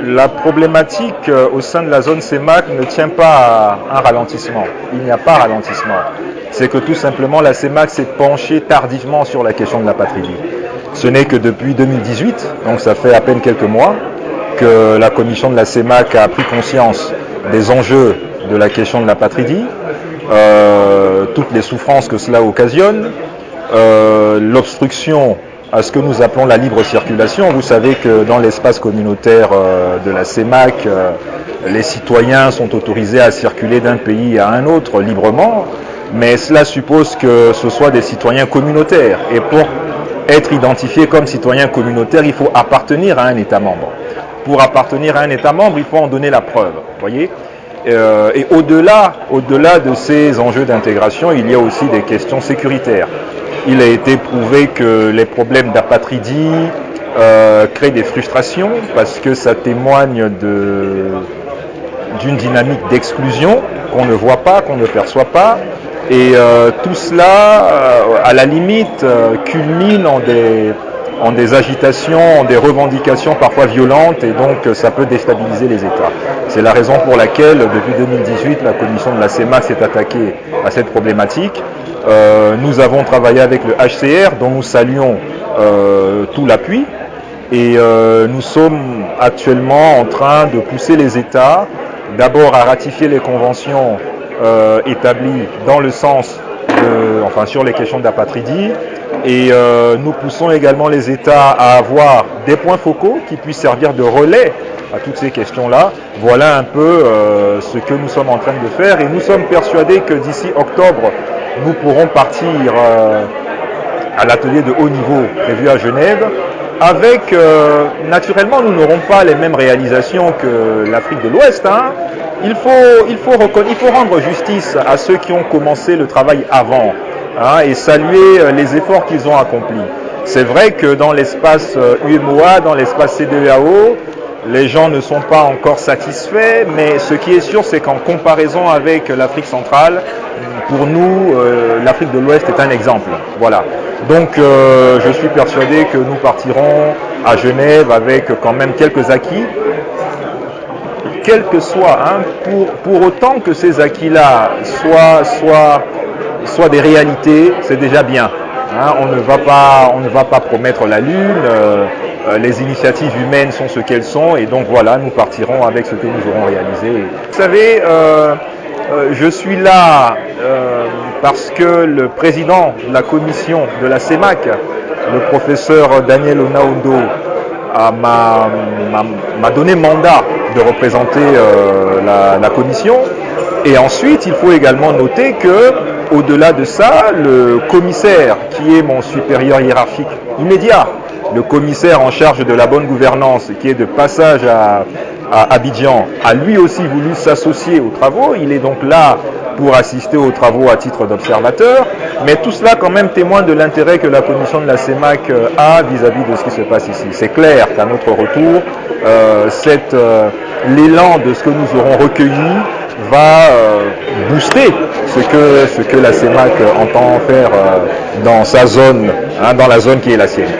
La problématique au sein de la zone CEMAC ne tient pas à un ralentissement. Il n'y a pas ralentissement. C'est que tout simplement la CEMAC s'est penchée tardivement sur la question de la patrie vie. Ce n'est que depuis 2018, donc ça fait à peine quelques mois, que la commission de la CEMAC a pris conscience des enjeux de la question de la patrie vie, toutes les souffrances que cela occasionne, l'obstruction à ce que nous appelons la libre circulation. Vous savez que dans l'espace communautaire de la CEMAC, les citoyens sont autorisés à circuler d'un pays à un autre librement, mais cela suppose que ce soit des citoyens communautaires. Et pour être identifié comme citoyen communautaire, il faut appartenir à un État membre. Pour appartenir à un État membre, il faut en donner la preuve. Voyez ? Et au-delà de ces enjeux d'intégration, il y a aussi des questions sécuritaires. Il a été prouvé que les problèmes d'apatridie créent des frustrations parce que ça témoigne d'une dynamique d'exclusion qu'on ne voit pas, qu'on ne perçoit pas. Et tout cela, à la limite, culmine en des agitations, en des revendications parfois violentes, et donc ça peut déstabiliser les États. C'est la raison pour laquelle, depuis 2018, la commission de la CEMAC s'est attaquée à cette problématique. Nous avons travaillé avec le HCR, dont nous saluons tout l'appui, et nous sommes actuellement en train de pousser les États, d'abord à ratifier les conventions établies dans le sens sur les questions d'apatridie, et nous poussons également les États à avoir des points focaux qui puissent servir de relais à toutes ces questions-là. Voilà un peu ce que nous sommes en train de faire, et nous sommes persuadés que d'ici octobre, nous pourrons partir à l'atelier de haut niveau prévu à Genève. Avec, naturellement, nous n'aurons pas les mêmes réalisations que l'Afrique de l'Ouest. Il faut rendre justice à ceux qui ont commencé le travail avant, et saluer les efforts qu'ils ont accomplis. C'est vrai que dans l'espace UMOA, dans l'espace CEDEAO, les gens ne sont pas encore satisfaits, mais ce qui est sûr, c'est qu'en comparaison avec l'Afrique centrale, pour nous, l'Afrique de l'Ouest est un exemple. Voilà. Donc, je suis persuadé que nous partirons à Genève avec quand même quelques acquis, quel que soit, pour autant que ces acquis-là soient des réalités, c'est déjà bien. On ne va pas promettre la lune. Les initiatives humaines sont ce qu'elles sont, et donc voilà, nous partirons avec ce que nous aurons réalisé. Vous savez, je suis là parce que le président de la commission de la CEMAC, le professeur Daniel Onaondo, m'a donné mandat de représenter la commission. Et ensuite, il faut également noter que, au-delà de ça, le commissaire, qui est mon supérieur hiérarchique immédiat, le commissaire en charge de la bonne gouvernance, qui est de passage à Abidjan, a lui aussi voulu s'associer aux travaux. Il est donc là pour assister aux travaux à titre d'observateur. Mais tout cela quand même témoigne de l'intérêt que la commission de la CEMAC a vis-à-vis de ce qui se passe ici. C'est clair qu'à notre retour, l'élan de ce que nous aurons recueilli va booster ce que la CEMAC entend faire dans sa zone, dans la zone qui est la sienne.